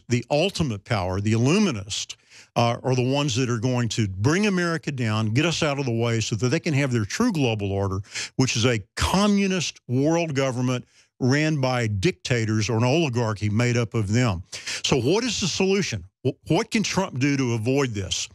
the ultimate power, the Illuminists, are the ones that are going to bring America down, get us out of the way so that they can have their true global order, which is a communist world government ran by dictators or an oligarchy made up of them. So what is the solution? What can Trump do to avoid this?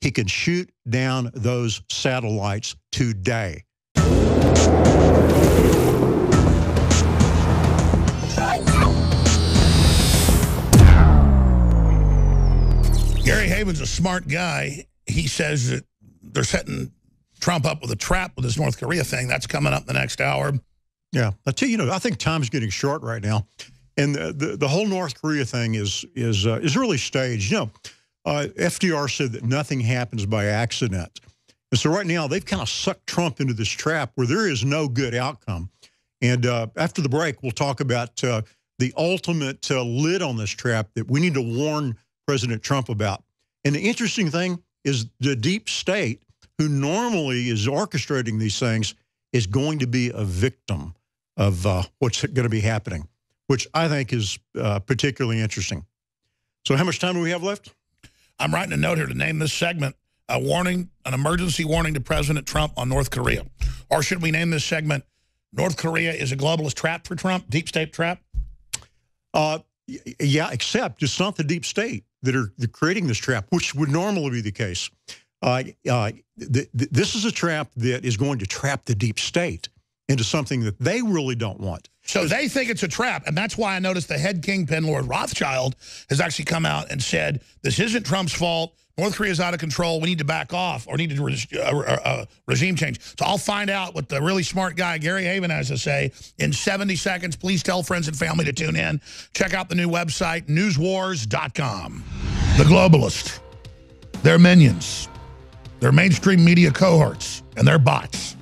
He can shoot down those satellites today. Gary Haven's a smart guy. He says that they're setting Trump up with a trap with this North Korea thing. That's coming up the next hour. Yeah, I tell you, I think time's getting short right now, and the whole North Korea thing is really staged. FDR said that nothing happens by accident, and so right now they've kind of sucked Trump into this trap where there is no good outcome. And after the break, we'll talk about the ultimate lid on this trap that we need to warn President Trump about. And the interesting thing is the deep state, who normally is orchestrating these things, is going to be a victim of what's going to be happening, which I think is particularly interesting. So how much time do we have left? I'm writing a note here to name this segment a warning, an emergency warning to President Trump on North Korea. Or should we name this segment, North Korea is a globalist trap for Trump, deep state trap? Yeah, except it's not the deep state that are creating this trap, which would normally be the case. This is a trap that is going to trap the deep state into something that they really don't want. So they think it's a trap, and that's why I noticed the head kingpin, Lord Rothschild, has actually come out and said, this isn't Trump's fault. North Korea is out of control. We need to back off or need to regime change. So I'll find out what the really smart guy, Gary Haven, has to say in 70 seconds. Please tell friends and family to tune in. Check out the new website, newswars.com. The globalists, their minions, their mainstream media cohorts, and their bots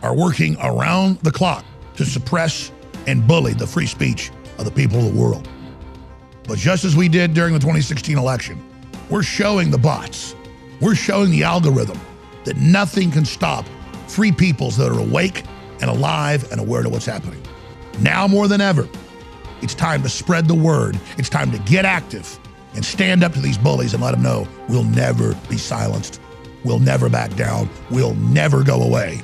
are working around the clock to suppress and bully the free speech of the people of the world. But just as we did during the 2016 election, we're showing the bots, we're showing the algorithm that nothing can stop free peoples that are awake and alive and aware to what's happening. Now more than ever, it's time to spread the word. It's time to get active and stand up to these bullies and let them know we'll never be silenced. We'll never back down. We'll never go away,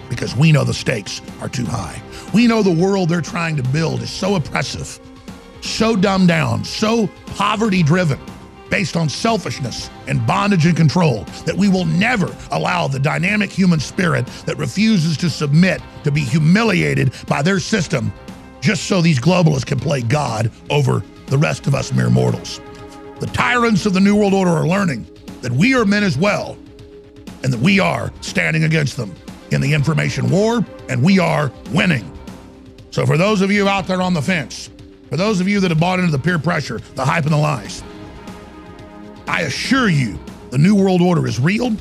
because we know the stakes are too high. We know the world they're trying to build is so oppressive, so dumbed down, so poverty-driven, based on selfishness and bondage and control, that we will never allow the dynamic human spirit that refuses to submit to be humiliated by their system just so these globalists can play God over the rest of us mere mortals. The tyrants of the New World Order are learning that we are men as well, and that we are standing against them in the information war, and we are winning. So for those of you out there on the fence, for those of you that have bought into the peer pressure, the hype and the lies, I assure you the New World Order is real.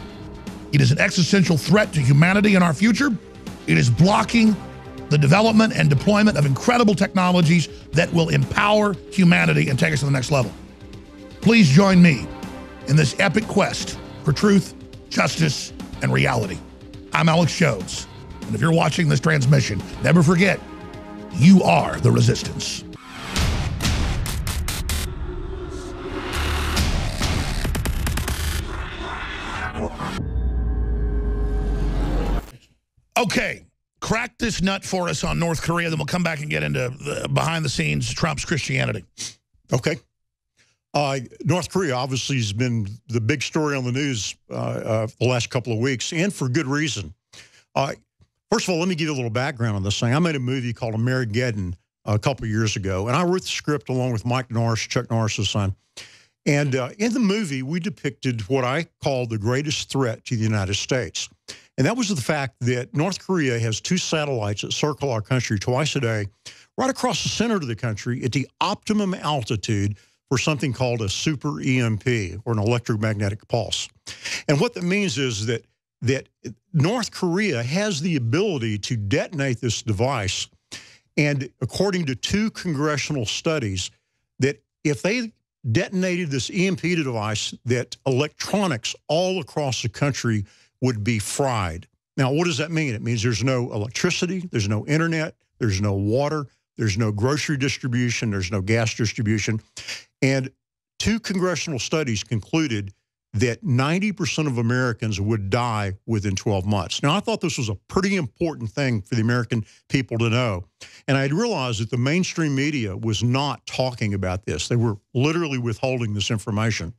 It is an existential threat to humanity and our future. It is blocking the development and deployment of incredible technologies that will empower humanity and take us to the next level. Please join me in this epic quest for truth, justice, and reality. I'm Alex Jones, and if you're watching this transmission, never forget, you are the resistance. Okay, crack this nut for us on North Korea, then we'll come back and get into the behind the scenes Trump's Christianity. Okay. North Korea obviously has been the big story on the news the last couple of weeks, and for good reason. First of all, let me give you a little background on this thing. I made a movie called Amerigeddon a couple of years ago, and I wrote the script along with Mike Norris, Chuck Norris's son. And in the movie, we depicted what I call the greatest threat to the United States. And that was the fact that North Korea has 2 satellites that circle our country twice a day, right across the center of the country at the optimum altitude for something called a super EMP, or an electromagnetic pulse. And what that means is that North Korea has the ability to detonate this device. And according to 2 congressional studies, that if they detonated this EMP device, that electronics all across the country would be fried. Now, what does that mean? It means there's no electricity, there's no internet, there's no water, there's no grocery distribution, there's no gas distribution. And 2 congressional studies concluded that 90% of Americans would die within 12 months. Now, I thought this was a pretty important thing for the American people to know. And I had realized that the mainstream media was not talking about this. They were literally withholding this information.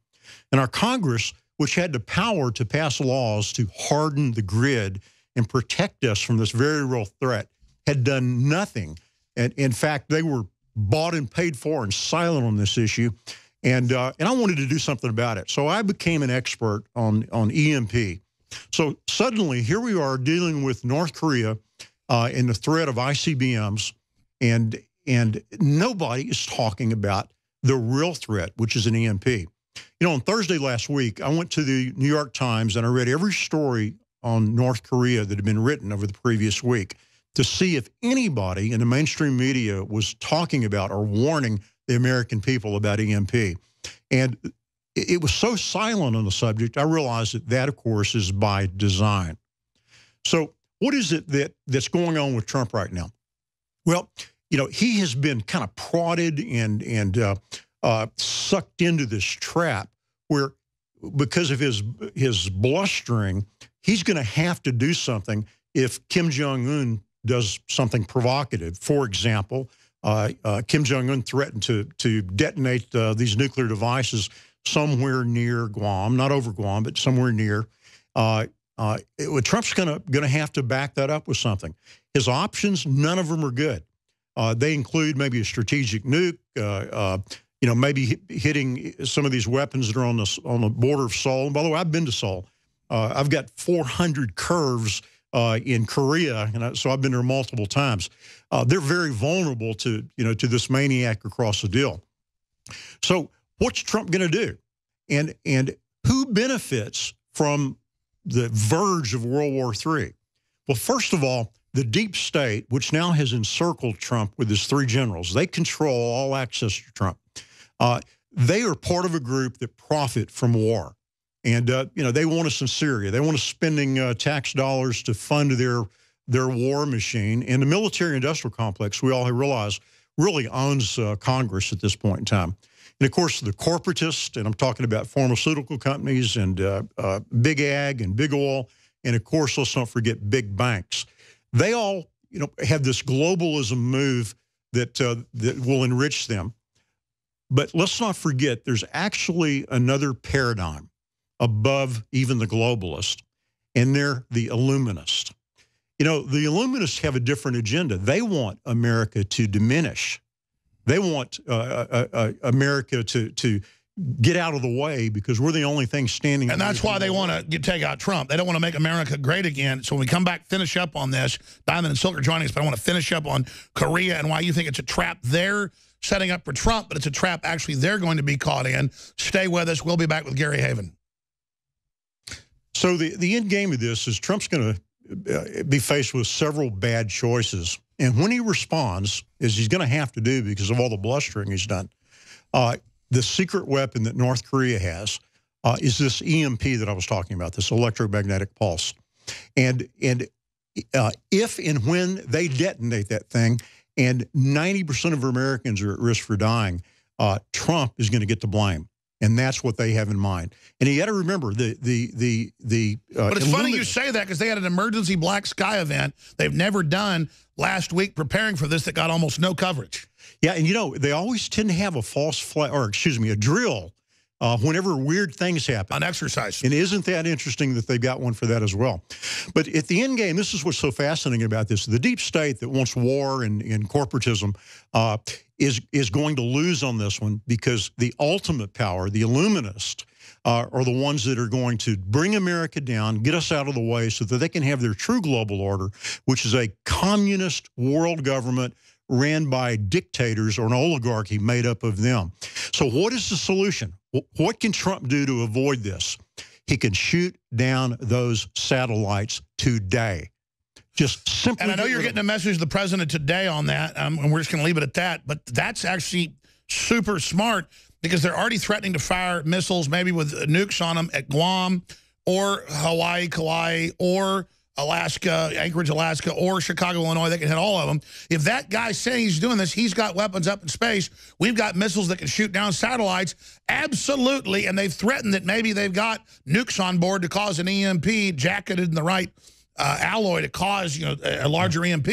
And our Congress, which had the power to pass laws to harden the grid and protect us from this very real threat, had done nothing. And in fact, they were bought and paid for and silent on this issue. And I wanted to do something about it. So I became an expert on EMP. So suddenly, here we are dealing with North Korea and the threat of ICBMs, and nobody is talking about the real threat, which is an EMP. You know, on Thursday last week, I went to the New York Times and I read every story on North Korea that had been written over the previous week to see if anybody in the mainstream media was talking about or warning the American people about EMP. And it was so silent on the subject, I realized that, of course, is by design. So what is it that's going on with Trump right now? Well, you know, he has been kind of prodded and sucked into this trap where, because of his blustering, he's going to have to do something if Kim Jong-un does something provocative. For example, Kim Jong-un threatened to detonate these nuclear devices somewhere near Guam, not over Guam, but somewhere near. Trump's going to have to back that up with something. His options, none of them are good. They include maybe a strategic nuke, you know, maybe hitting some of these weapons that are on the border of Seoul. And by the way, I've been to Seoul. I've got 400 curves in Korea, and so I've been there multiple times. They're very vulnerable to this maniac across the deal. So what's Trump going to do? And who benefits from the verge of World War III? Well, first of all, the deep state, which now has encircled Trump with his 3 generals, they control all access to Trump. They are part of a group that profit from war. And, you know, they want us in Syria. They want us spending tax dollars to fund their war machine. And the military-industrial complex, we all realize, really owns Congress at this point in time. And, of course, the corporatists, and I'm talking about pharmaceutical companies and big ag and big oil, and, of course, let's not forget big banks. They all, you know, have this globalism move that will enrich them. But let's not forget there's actually another paradigm above even the globalist, and they're the Illuminists. You know, the Illuminists have a different agenda. They want America to diminish. They want America to get out of the way because we're the only thing standing. And that's why they want to take out Trump. They don't want to make America great again. So when we come back, finish up on this. Diamond and Silk are joining us, but I want to finish up on Korea and why you think it's a trap they're setting up for Trump, but it's a trap actually they're going to be caught in. Stay with us. We'll be back with Gary Haven. So the end game of this is Trump's going to be faced with several bad choices. And when he responds, as he's going to have to do because of all the blustering he's done, the secret weapon that North Korea has is this EMP that I was talking about, this electromagnetic pulse. And if and when they detonate that thing, and 90% of Americans are at risk for dying, Trump is going to get the blame. And that's what they have in mind. And you got to remember but it's funny you say that because they had an emergency black sky event they've never done last week preparing for this that got almost no coverage. Yeah, and you know, they always tend to have a false flag, or excuse me, a drill whenever weird things happen. An exercise. And isn't that interesting that they got one for that as well? But at the end game, this is what's so fascinating about this. The deep state that wants war and corporatism is going to lose on this one because the ultimate power, the Illuminists, are the ones that are going to bring America down, get us out of the way so that they can have their true global order, which is a communist world government ran by dictators or an oligarchy made up of them. So what is the solution? What can Trump do to avoid this? He can shoot down those satellites today. Just simply. And I know you're getting a message to the president today on that, and we're just going to leave it at that. But that's actually super smart because they're already threatening to fire missiles, maybe with nukes on them at Guam or Hawaii, Kauai, or Alaska, Anchorage, Alaska, or Chicago, Illinois. They can hit all of them. If that guy's saying he's doing this, he's got weapons up in space. We've got missiles that can shoot down satellites. Absolutely. And they've threatened that maybe they've got nukes on board to cause an EMP, jacketed in the right alloy to cause, you know, a larger EMP.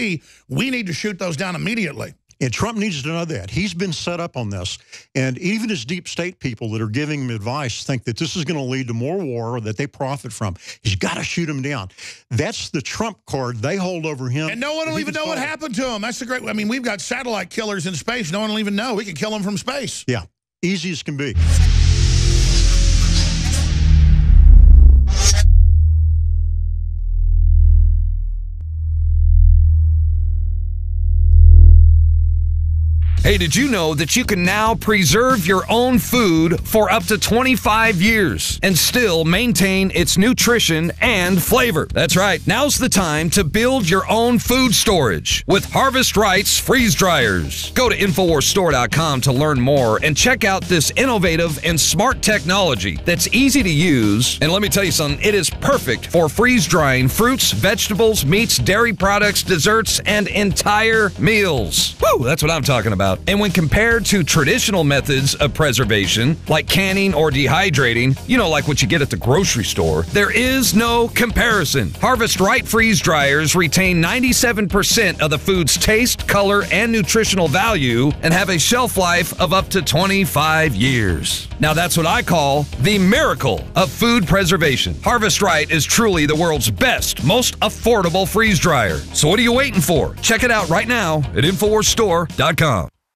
We need to shoot those down immediately. And Trump needs to know that. He's been set up on this. And even his deep state people that are giving him advice think that this is going to lead to more war that they profit from. He's got to shoot him down. That's the Trump card they hold over him. And no one will even know what happened to him. That's the great, I mean, we've got satellite killers in space. No one will even know. We can kill them from space. Yeah, easy as can be. Hey, did you know that you can now preserve your own food for up to 25 years and still maintain its nutrition and flavor? That's right. Now's the time to build your own food storage with Harvest Right's freeze dryers. Go to InfoWarsStore.com to learn more and check out this innovative and smart technology that's easy to use. And let me tell you something, it is perfect for freeze drying fruits, vegetables, meats, dairy products, desserts, and entire meals. Woo, that's what I'm talking about. And when compared to traditional methods of preservation, like canning or dehydrating, you know, like what you get at the grocery store, there is no comparison. Harvest Right freeze dryers retain 97% of the food's taste, color, and nutritional value and have a shelf life of up to 25 years. Now that's what I call the miracle of food preservation. Harvest Right is truly the world's best, most affordable freeze dryer. So what are you waiting for? Check it out right now at InfoWarsStore.com.